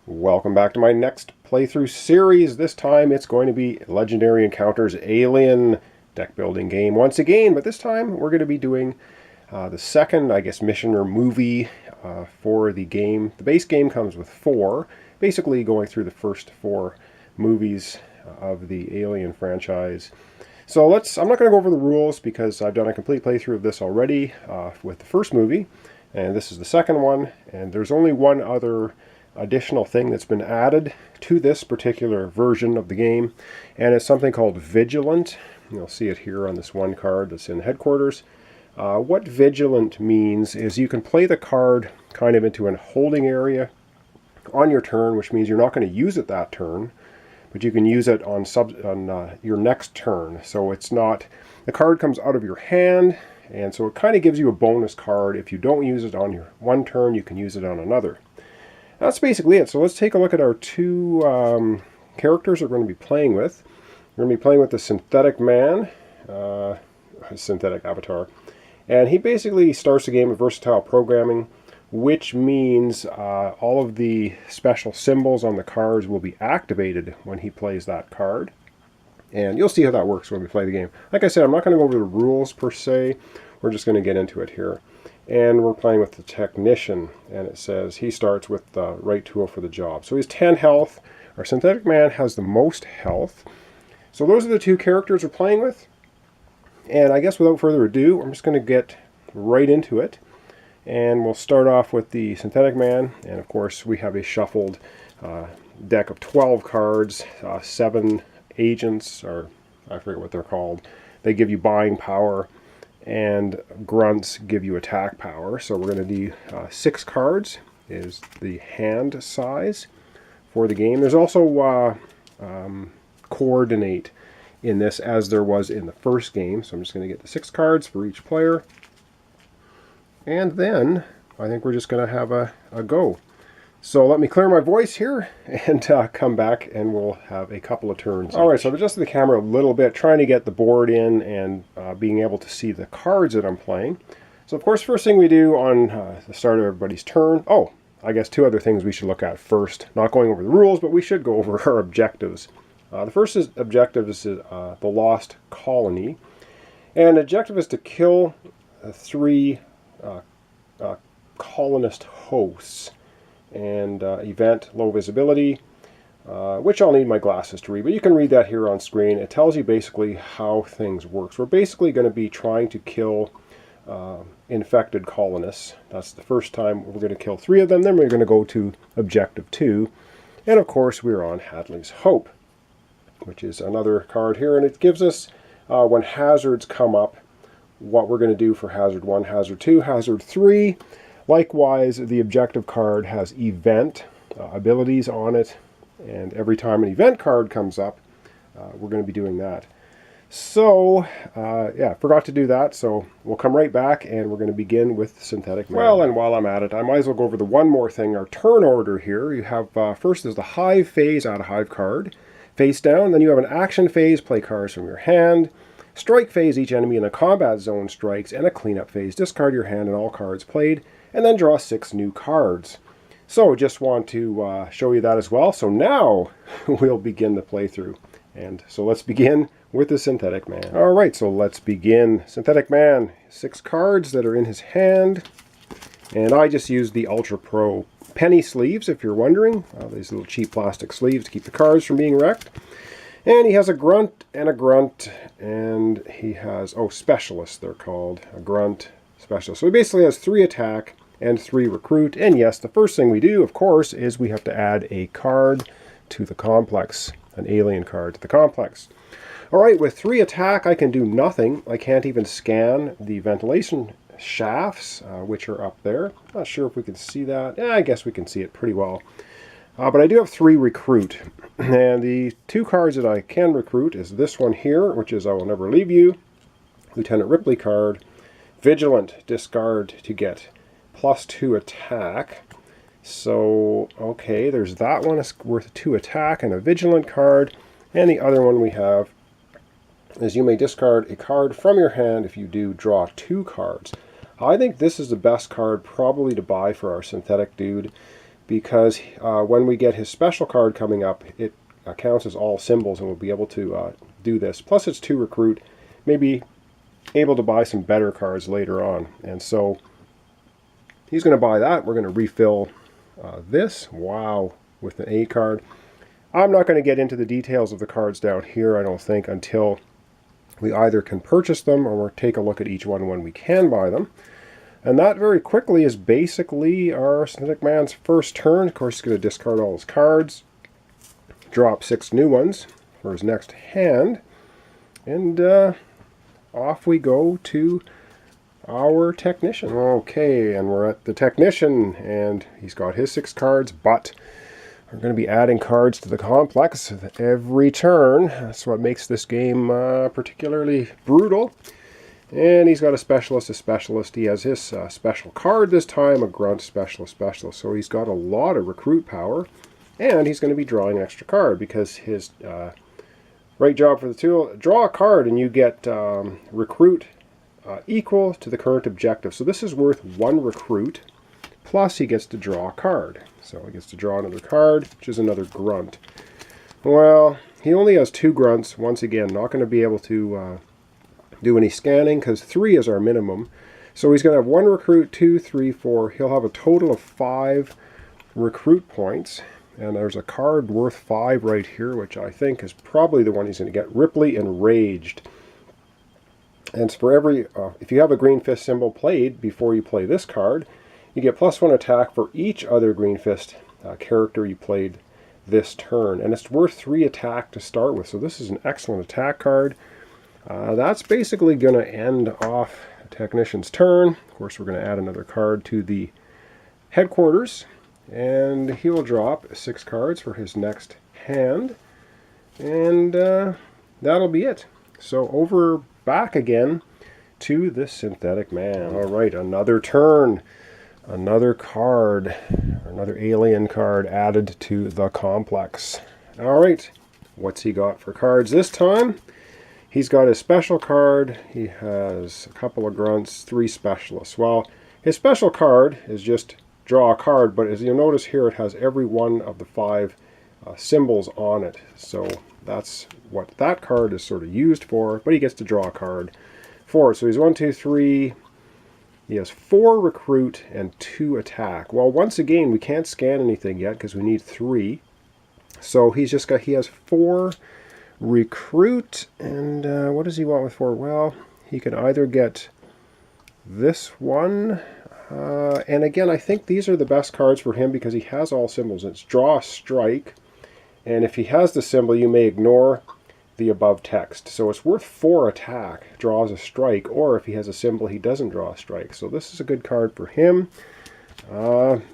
Welcome back to my next playthrough series. This time it's going to be Legendary Encounters Alien deck building game once again, but this time we're going to be doing the second, I guess, mission or movie for the game. The base game comes with 4, basically going through the first 4 movies of the Alien franchise. So I'm not going to go over the rules because I've done a complete playthrough of this already with the first movie, and this is the second one, and there's only one other additional thing that's been added to this particular version of the game, and it's something called Vigilant. You'll see it here on this one card that's in headquarters. What Vigilant means is you can play the card kind of into a holding area on your turn, which means you're not going to use it that turn, but you can use it on your next turn. So it's not, the card comes out of your hand, and so it kind of gives you a bonus card. If you don't use it on your one turn, you can use it on another. That's basically it. So let's take a look at our 2 characters we're going to be playing with. We're going to be playing with the Synthetic Man, synthetic avatar. And he basically starts the game with versatile programming, which means all of the special symbols on the cards will be activated when he plays that card. And you'll see how that works when we play the game. Like I said, I'm not going to go over the rules per se. We're just going to get into it here. And we're playing with the Technician, and it says he starts with the right tool for the job. So he's 10 health. Our Synthetic Man has the most health. So those are the 2 characters we're playing with. And I guess without further ado, I'm just going to get right into it. And we'll start off with the Synthetic Man. And of course, we have a shuffled deck of 12 cards, 7 agents, or I forget what they're called. They give you buying power, and grunts give you attack power. So we're going to do 6 cards is the hand size for the game. There's also coordinate in this, as there was in the first game. So I'm just going to get the 6 cards for each player, and then I think we're just going to have a go. So let me clear my voice here and come back, and we'll have a couple of turns. All right, so I've adjusted the camera a little bit, trying to get the board in and being able to see the cards that I'm playing. So of course, first thing we do on the start of everybody's turn, I guess 2 other things we should look at first. Not going over the rules, but we should go over our objectives. The first objective is the Lost Colony. And the objective is to kill 3 colonist hosts. And event low visibility, which I'll need my glasses to read, but you can read that here on screen. It tells you basically how things work. So we're basically going to be trying to kill infected colonists. That's the first time. We're going to kill 3 of them, then we're going to go to objective 2, and of course we're on Hadley's Hope, which is another card here, and it gives us when hazards come up what we're going to do for hazard 1, hazard 2, hazard 3. Likewise, the objective card has event abilities on it, and every time an event card comes up, we're going to be doing that. So, yeah, forgot to do that, so we'll come right back, and we're going to begin with Synthetic Man. Well, and while I'm at it, I might as well go over the one more thing, our turn order here. You have, first is the Hive phase, add a Hive card. Face down, then you have an action phase, play cards from your hand. Strike phase, each enemy in a combat zone strikes, and a cleanup phase, discard your hand and all cards played, and then draw 6 new cards. So just want to show you that as well. So now we'll begin the playthrough. And so let's begin with the Synthetic Man. All right, so let's begin. Synthetic Man, 6 cards that are in his hand. And I just used the Ultra Pro penny sleeves, if you're wondering. These little cheap plastic sleeves to keep the cards from being wrecked. And he has a grunt, and he has, specialists they're called, a grunt, specialist. So he basically has 3 attack and 3 recruit. And yes, the first thing we do, of course, is we have to add a card to the complex, an alien card to the complex. All right, with 3 attack, I can do nothing. I can't even scan the ventilation shafts, which are up there. Not sure if we can see that. Yeah, I guess we can see it pretty well. But I do have 3 recruit. And the 2 cards that I can recruit is this one here, which is I Will Never Leave You, Lieutenant Ripley card. Vigilant, discard to get +2 attack. So, okay, there's that one. It's worth 2 attack and a Vigilant card. And the other one we have is you may discard a card from your hand. If you do, draw 2 cards. I think this is the best card probably to buy for our synthetic dude, because when we get his special card coming up, it counts as all symbols, and we'll be able to do this. Plus it's 2 recruit, maybe able to buy some better cards later on. And so he's going to buy that. We're going to refill this. Wow, with an A card. I'm not going to get into the details of the cards down here, I don't think, until we either can purchase them or take a look at each one when we can buy them. And that very quickly is basically our Synthetic Man's first turn. Of course, he's going to discard all his cards, drop 6 new ones for his next hand, and off we go to our technician. Okay, and we're at the technician, and he's got his 6 cards, but we're going to be adding cards to the complex every turn. That's what makes this game particularly brutal. And he's got a specialist. He has his special card this time, a grunt specialist. So he's got a lot of recruit power, and he's going to be drawing an extra card because his right job for the tool, draw a card and you get recruit equal to the current objective. So this is worth 1 recruit, plus he gets to draw a card. So he gets to draw another card, which is another grunt. Well, he only has 2 grunts. Once again, not going to be able to do any scanning because 3 is our minimum. So he's going to have 1 recruit, 2, 3, 4. He'll have a total of 5 recruit points. And there's a card worth 5 right here, which I think is probably the one he's going to get. Ripley Enraged. And for every, if you have a green fist symbol played before you play this card, you get +1 attack for each other green fist character you played this turn. And it's worth 3 attack to start with. So this is an excellent attack card. That's basically going to end off the technician's turn. Of course, we're going to add another card to the headquarters, and he will drop 6 cards for his next hand, and that'll be it. So over back again to the Synthetic Man. All right, another turn, another card, another alien card added to the complex. All right, what's he got for cards this time? He's got his special card, he has a couple of grunts, 3 specialists. Well, his special card is just draw a card, but as you'll notice here, it has every one of the 5 symbols on it. So that's what that card is sort of used for, but he gets to draw a card for it. So he's 1, 2, 3. He has 4 recruit and 2 attack. Well, once again, we can't scan anything yet because we need 3. So he has 4 recruit, and what does he want with 4? Well, he can either get this one, and again, I think these are the best cards for him because he has all symbols. It's draw a strike, and if he has the symbol, you may ignore the above text. So it's worth 4 attack, draws a strike, or if he has a symbol, he doesn't draw a strike. So this is a good card for him.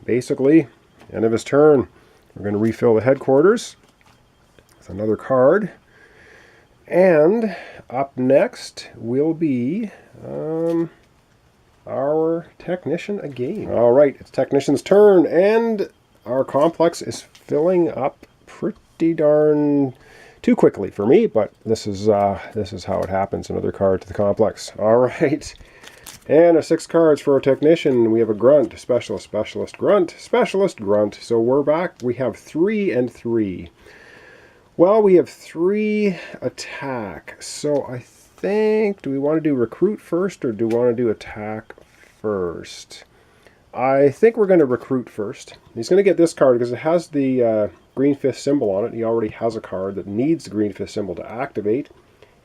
Basically, end of his turn. We're going to refill the headquarters with another card. And up next will be our technician again. All right, it's technician's turn, and our complex is filling up pretty darn too quickly for me, but this is how it happens. Another card to the complex. All right, and our 6 cards for our technician. We have a grunt, specialist, grunt, specialist, grunt. So we're back. We have 3 and 3. Well, we have 3 attack, so I think, do we want to do recruit first or do we want to do attack first? I think we're going to recruit first. He's going to get this card because it has the green fist symbol on it. He already has a card that needs the green fist symbol to activate,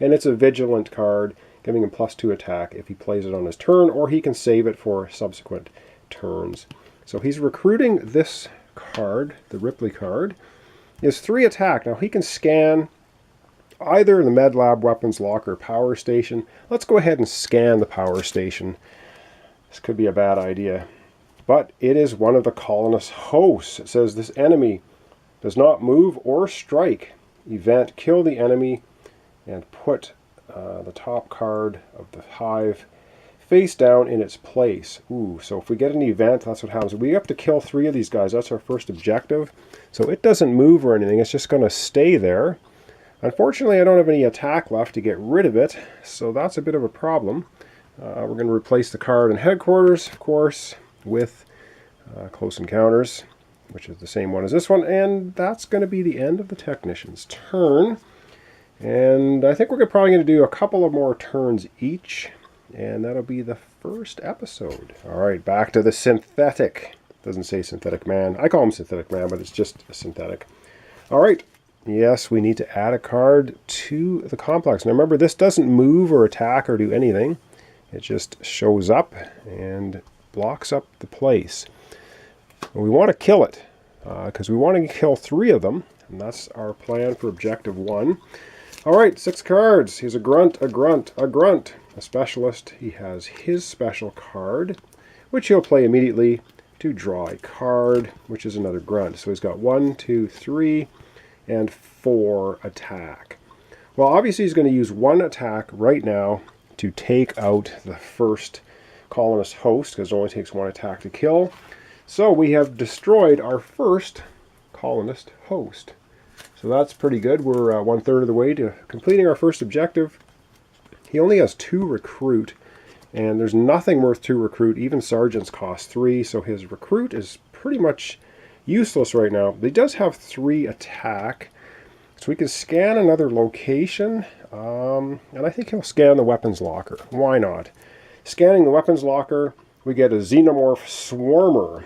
and it's a vigilant card, giving him +2 attack if he plays it on his turn, or he can save it for subsequent turns. So he's recruiting this card, the Ripley card. He has 3 attack. Now he can scan either the Med Lab, Weapons Locker, Power Station. Let's go ahead and scan the Power Station. This could be a bad idea. But it is one of the colonist hosts. It says this enemy does not move or strike. Event, kill the enemy and put the top card of the hive face down in its place. Ooh, so if we get an event, that's what happens. We have to kill 3 of these guys. That's our first objective. So it doesn't move or anything. It's just going to stay there. Unfortunately, I don't have any attack left to get rid of it, so that's a bit of a problem. We're going to replace the card in headquarters, of course, with close encounters. which is the same one as this one, and that's going to be the end of the technician's turn. And I think we're probably going to do a couple of more turns each, and that'll be the first episode. All right, back to the synthetic. Doesn't say synthetic man. I call him synthetic man, but it's just a synthetic. All right. Yes, we need to add a card to the complex. Now remember, this doesn't move or attack or do anything. It just shows up and blocks up the place. And we want to kill it, because we want to kill 3 of them, and that's our plan for objective 1. All right, 6 cards. He's a grunt, a grunt, a grunt. A specialist. He has his special card, which he'll play immediately to draw a card, which is another grunt. So he's got 1, 2, 3, and 4 attack. Well, obviously he's going to use 1 attack right now to take out the first colonist host, because it only takes 1 attack to kill. So we have destroyed our first colonist host. So that's pretty good. We're 1/3 of the way to completing our first objective. He only has 2 recruit, and there's nothing worth 2 recruit. Even sergeants cost 3, so his recruit is pretty much useless right now. But he does have 3 attack, so we can scan another location, and I think he'll scan the weapons locker. Why not? Scanning the weapons locker, we get a xenomorph swarmer.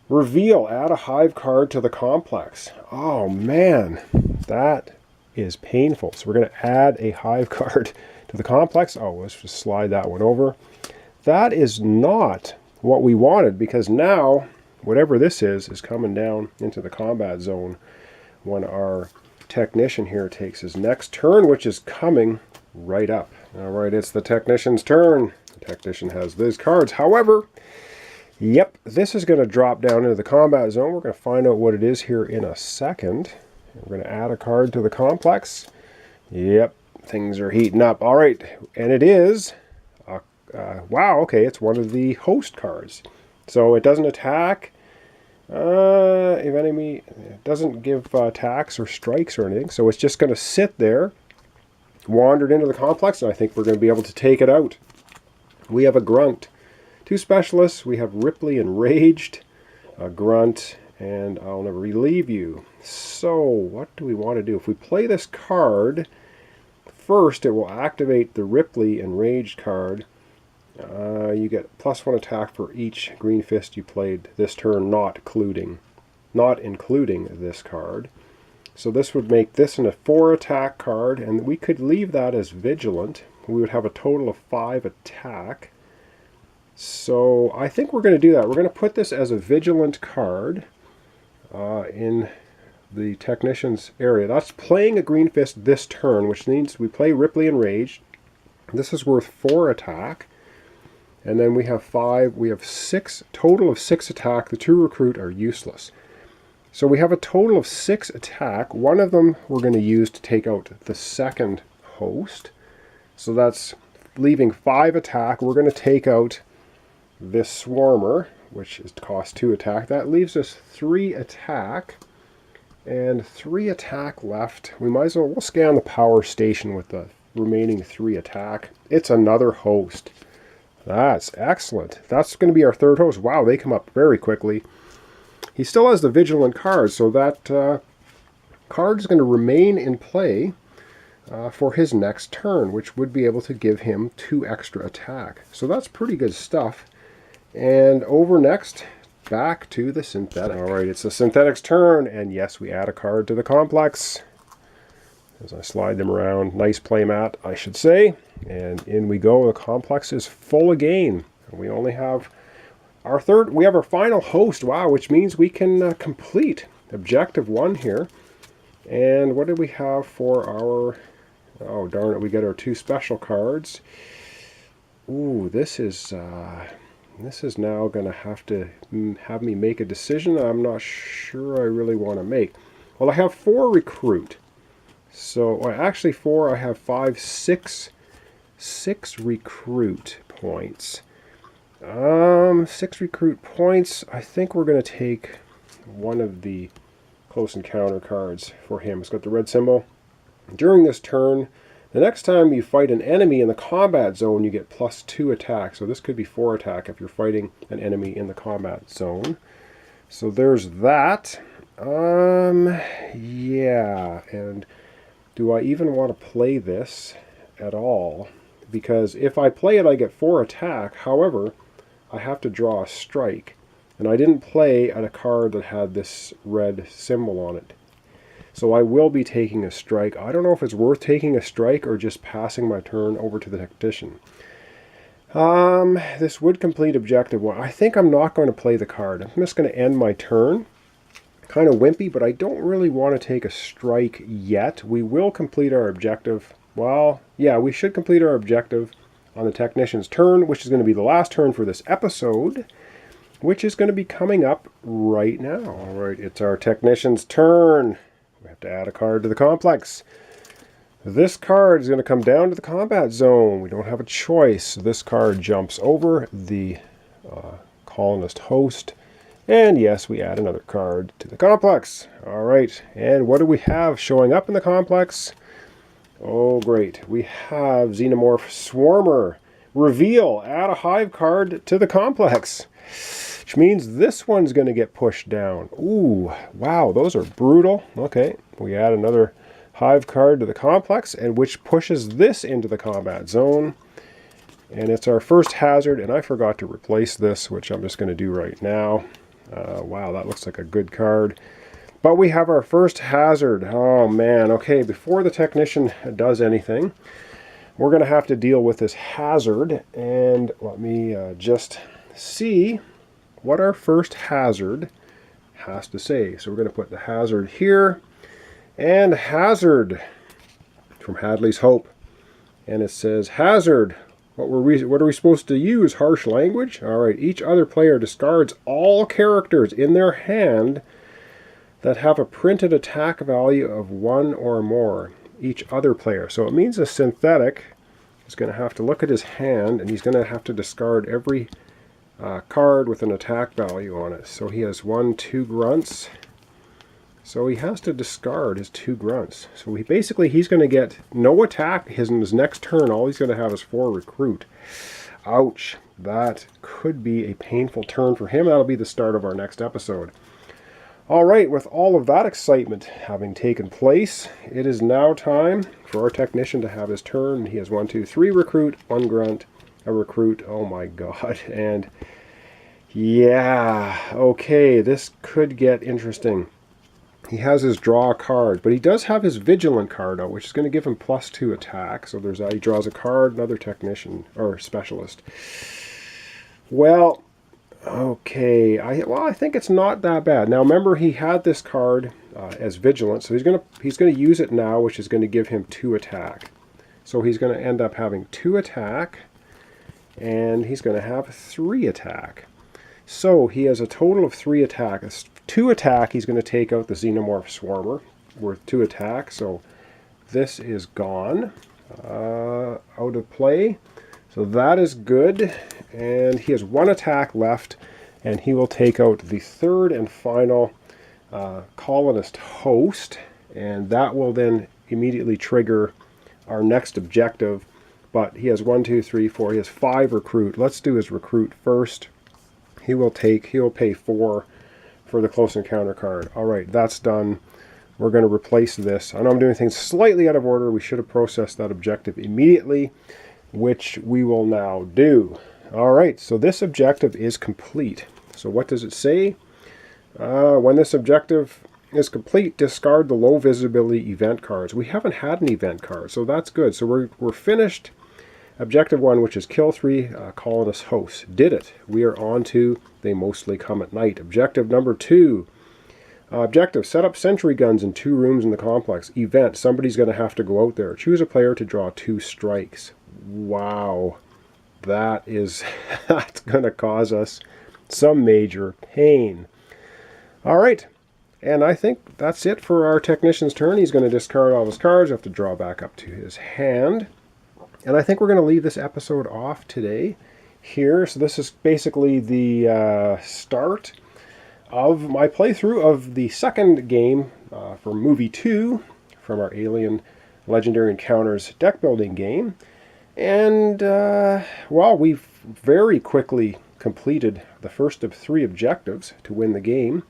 Reveal, add a hive card to the complex. Oh man, that is painful. So we're going to add a hive card to the complex. Oh, let's just slide that one over. That is not what we wanted, because now whatever this is coming down into the combat zone when our technician here takes his next turn, which is coming right up. All right, it's the technician's turn. The technician has these cards. However, yep, this is going to drop down into the combat zone. We're going to find out what it is here in a second. We're going to add a card to the complex. Yep, things are heating up. All right, and it is, wow, okay, it's one of the host cards. So it doesn't attack. If enemy, it doesn't give attacks or strikes or anything. So it's just going to sit there, wandered into the complex, and I think we're going to be able to take it out. We have a grunt. 2 specialists. We have Ripley Enraged, a grunt, and I'll never relieve you. So what do we want to do? If we play this card, first it will activate the Ripley Enraged card. You get +1 attack for each green fist you played this turn, not including this card. So this would make this a 4 attack card, and we could leave that as vigilant. We would have a total of 5 attack. So I think we're going to do that. We're going to put this as a vigilant card in the technician's area. That's playing a green fist this turn, which means we play Ripley Enraged. This is worth 4 attack. And then we have 6, total of 6 attack. The 2 recruit are useless. So we have a total of 6 attack. One of them we're going to use to take out the second host. So that's leaving 5 attack. We're going to take out this swarmer, which is cost 2 attack. That leaves us 3 attack. And 3 attack left. We might as well, we'll scan the power station with the remaining 3 attack. It's another host. That's excellent. That's going to be our 3rd host. Wow, they come up very quickly. He still has the vigilant card, so that card is going to remain in play for his next turn, which would be able to give him 2 extra attack. So that's pretty good stuff. And over next, back to the synthetic. All right, it's the synthetic's turn, and yes, we add a card to the complex. As I slide them around, nice playmat, I should say. And in we go. The complex is full again. We only have our final host. Wow, which means we can complete objective 1 here. And what do we have for our, oh darn it, we get our 2 special cards. Ooh, this is now going to have me make a decision I'm not sure I really want to make. Well, I have 4 recruit. So, well, actually 4, I have 5, 6 recruit points. 6 recruit points. I think we're going to take one of the close encounter cards for him. It's got the red symbol. During this turn, the next time you fight an enemy in the combat zone, you get +2 attack. So this could be 4 attack if you're fighting an enemy in the combat zone. So there's that. Yeah, and do I even want to play this at all? Because if I play it, I get 4 attack. However, I have to draw a strike. And I didn't play at a card that had this red symbol on it. So I will be taking a strike. I don't know if it's worth taking a strike or just passing my turn over to the tactician. This would complete objective 1. I think I'm not going to play the card. I'm just going to end my turn. Kind of wimpy, but I don't really want to take a strike yet. We will complete our objective. Well, yeah, we should complete our objective on the technician's turn, which is going to be the last turn for this episode, which is going to be coming up right now. All right, it's our technician's turn. We have to add a card to the complex. This card is going to come down to the combat zone. We don't have a choice. This card jumps over the colonist host. And yes, we add another card to the complex. All right, and what do we have showing up in the complex? Oh, great. We have Xenomorph Swarmer. Reveal, add a hive card to the complex. Which means this one's going to get pushed down. Ooh, wow, those are brutal. Okay, we add another hive card to the complex, and which pushes this into the combat zone. And it's our first hazard, and I forgot to replace this, which I'm just going to do right now. Wow, that looks like a good card. But we have our first hazard. Oh man, okay, before the technician does anything, we're going to have to deal with this hazard. And let me just see what our first hazard has to say. So we're going to put the hazard here. And hazard from Hadley's Hope. And it says, hazard. What are we supposed to use? Harsh language? Alright, each other player discards all characters in their hand that have a printed attack value of 1 or more. Each other player. So it means a synthetic is going to have to look at his hand, and he's going to have to discard every card with an attack value on it. So he has 1, 2 grunts. So he has to discard his 2 grunts. So he's going to get no attack in his next turn. All he's going to have is 4 recruit. Ouch. That could be a painful turn for him. That'll be the start of our next episode. Alright, with all of that excitement having taken place, it is now time for our technician to have his turn. He has 1, 2, 3 recruit, 1 grunt, a recruit. Oh my god. And yeah, okay, this could get interesting. He has his draw card, but he does have his vigilant card out, which is going to give him +2 attack. So there's that. He draws a card, another technician or specialist. Well, okay. I think it's not that bad. Now remember, he had this card as vigilant, so he's going to use it now, which is going to give him 2 attack. So he's going to end up having 2 attack, and he's going to have 3 attack. So he has a total of 3 attack. 2 attack, he's going to take out the Xenomorph Swarmer worth 2 attack. So this is gone out of play. So that is good. And he has 1 attack left, and he will take out the 3rd and final colonist host. And that will then immediately trigger our next objective. But he has 1, 2, 3, 4. He has 5 recruit. Let's do his recruit first. He'll pay 4 for the close encounter card. Alright, that's done. We're going to replace this. I know I'm doing things slightly out of order. We should have processed that objective immediately, which we will now do. Alright, so this objective is complete. So what does it say? When this objective is complete, discard the low visibility event cards. We haven't had an event card, so that's good. So we're finished. Objective 1, which is kill 3 colonist hosts. Did it. We are on to They Mostly Come at Night. Objective number 2. Objective, set up sentry guns in 2 rooms in the complex. Event, somebody's going to have to go out there. Choose a player to draw 2 strikes. Wow. That's going to cause us some major pain. Alright. And I think that's it for our technician's turn. He's going to discard all his cards. Have to draw back up to his hand. And I think we're going to leave this episode off today here. So this is basically the start of my playthrough of the second game for Movie 2 from our Alien Legendary Encounters deck building game. And, well, we've very quickly completed the first of 3 objectives to win the game.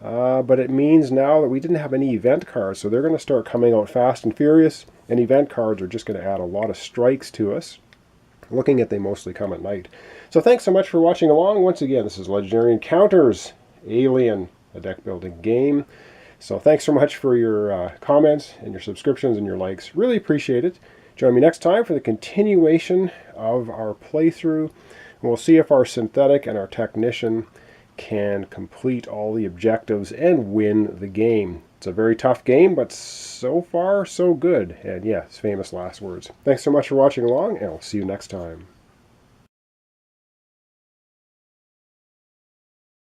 But it means now that we didn't have any event cards, so they're going to start coming out fast and furious, and event cards are just going to add a lot of strikes to us. Looking at they mostly come at night. So thanks so much for watching along. Once again, this is Legendary Encounters Alien, a deck building game. So thanks so much for your comments and your subscriptions and your likes. Really appreciate it. Join me next time for the continuation of our playthrough. We'll see if our synthetic and our technician can complete all the objectives and win the game. It's a very tough game, but so far so good. And yes, famous last words. Thanks so much for watching along, and I'll see you next time.